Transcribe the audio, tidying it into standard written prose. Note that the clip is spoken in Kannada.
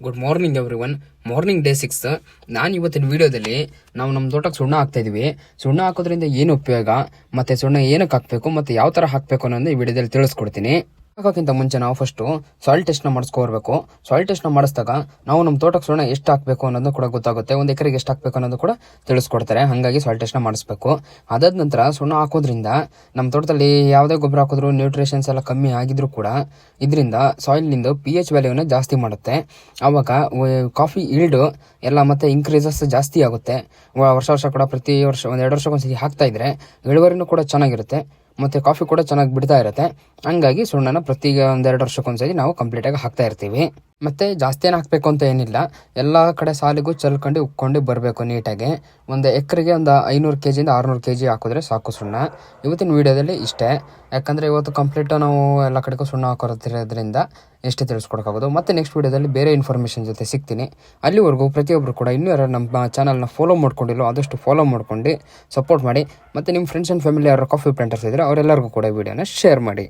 Good morning everyone. Morning day 6. ನಾನು ಇವತ್ತಿನ ವಿಡಿಯೋದಲ್ಲಿ ನಾವು ನಮ್ಮ ತೋಟಕ್ಕೆ ಸುಣ್ಣ ಹಾಕ್ತಾ ಇದೀವಿ. ಸುಣ್ಣ ಹಾಕೋದ್ರಿಂದ ಏನು ಉಪಯೋಗ, ಮತ್ತೆ ಸುಣ್ಣ ಏನಕ್ಕೆ ಹಾಕಬೇಕು, ಮತ್ತೆ ಯಾವ ಥರ ಹಾಕಬೇಕು ಅನ್ನೋದು ಈ ವಿಡಿಯೋದಲ್ಲಿ ತಿಳಿಸ್ಕೊಡ್ತೀನಿ. ಹಾಕೋಕ್ಕಿಂತ ಮುಂಚೆ ನಾವು ಫಸ್ಟು ಸಾಯಿಲ್ ಟೆಸ್ಟ್ನ ಮಾಡಿಸ್ಕೋರ್ಬೇಕು. ಸಾಯಿಲ್ ಟೆಸ್ಟ್ನ ಮಾಡಿಸಿದಾಗ ನಾವು ನಮ್ಮ ತೋಟಕ್ಕೆ ಸುಣ್ಣ ಎಷ್ಟು ಹಾಕಬೇಕು ಅನ್ನೋದು ಕೂಡ ಗೊತ್ತಾಗುತ್ತೆ. ಒಂದು ಎಕರೆಗೆ ಎಷ್ಟು ಹಾಕಬೇಕು ಅನ್ನೋದು ಕೂಡ ತಿಳಿಸ್ಕೊಡ್ತಾರೆ. ಹಾಗಾಗಿ ಸಾಯಿಲ್ ಟೆಸ್ಟ್ನ ಮಾಡಿಸ್ಬೇಕು. ಅದಾದ ನಂತರ ಸುಣ್ಣ ಹಾಕೋದ್ರಿಂದ ನಮ್ಮ ತೋಟದಲ್ಲಿ ಯಾವುದೇ ಗೊಬ್ಬರ ಹಾಕಿದ್ರು ನ್ಯೂಟ್ರಿಷನ್ಸ್ ಎಲ್ಲ ಕಮ್ಮಿ ಆಗಿದ್ರು ಕೂಡ ಇದರಿಂದ ಸಾಯಿಲ್ನಿಂದ pH ವ್ಯಾಲ್ಯೂನ ಜಾಸ್ತಿ ಮಾಡುತ್ತೆ. ಆವಾಗ ಕಾಫಿ ಈಲ್ಡು ಎಲ್ಲ ಮತ್ತೆ ಇನ್ಕ್ರೀಸಸ್ ಜಾಸ್ತಿ ಆಗುತ್ತೆ. ವರ್ಷ ಕೂಡ ಪ್ರತಿ ವರ್ಷ 1-2 ವರ್ಷಕ್ಕೊಂದ್ಸತಿ ಹಾಕ್ತಾ ಇದ್ರೆ ಇಳುವರಿನೂ ಕೂಡ ಚೆನ್ನಾಗಿರುತ್ತೆ, ಮತ್ತು ಕಾಫಿ ಕೂಡ ಚೆನ್ನಾಗಿ ಬಿಡ್ತಾ ಇರುತ್ತೆ. ಹಂಗಾಗಿ ಸುಣ್ಣನ ಪ್ರತಿ 1-2 ವರ್ಷಕ್ಕೊಂದ್ಸತಿ ನಾವು ಕಂಪ್ಲೀಟಾಗಿ ಹಾಕ್ತಾ ಇರ್ತೀವಿ. ಮತ್ತು ಜಾಸ್ತಿ ಏನು ಹಾಕಬೇಕು ಅಂತ ಏನಿಲ್ಲ, ಎಲ್ಲ ಕಡೆ ಸಾಲಿಗೂ ಚಲ್ಕೊಂಡು ಉಕ್ಕೊಂಡು ಬರಬೇಕು ನೀಟಾಗಿ. ಒಂದು ಎಕರೆಗೆ ಒಂದು 500 kg 600 kg ಹಾಕಿದ್ರೆ ಸಾಕು ಸುಣ್ಣ. ಇವತ್ತಿನ ವೀಡಿಯೋದಲ್ಲಿ ಇಷ್ಟೇ, ಯಾಕಂದರೆ ಇವತ್ತು ಕಂಪ್ಲೀಟು ನಾವು ಎಲ್ಲ ಕಡೆಗೂ ಸುಣ್ಣ ಹಾಕೋದ್ರಿಂದ ಎಷ್ಟೇ ತಿಳಿಸ್ಕೊಡೋಕ್ಕಾಗೋದು. ಮತ್ತು ನೆಕ್ಸ್ಟ್ ವೀಡಿಯೋದಲ್ಲಿ ಬೇರೆ ಇನ್ಫಾರ್ಮೇಷನ್ ಜೊತೆ ಸಿಗ್ತೀನಿ. ಅಲ್ಲಿವರೆಗೂ ಪ್ರತಿಯೊಬ್ಬರು ಕೂಡ ಇನ್ನೂ ಯಾರು ನಮ್ಮ ಚಾನಲ್ನ ಫಾಲೋ ಮಾಡ್ಕೊಂಡಿಲ್ಲ ಆದಷ್ಟು ಫಾಲೋ ಮಾಡ್ಕೊಂಡು ಸಪೋರ್ಟ್ ಮಾಡಿ. ಮತ್ತು ನಿಮ್ಮ ಫ್ರೆಂಡ್ಸ್ ಆ್ಯಂಡ್ ಫ್ಯಾಮಿಲಿ ಯಾರು ಕಾಫಿ ಪ್ಲಾಂಟರ್ಸ್ ಇದ್ದರೆ ಅವರೆಲ್ಲರಿಗೂ ಕೂಡ ವಿಡಿಯೋನ ಶೇರ್ ಮಾಡಿ.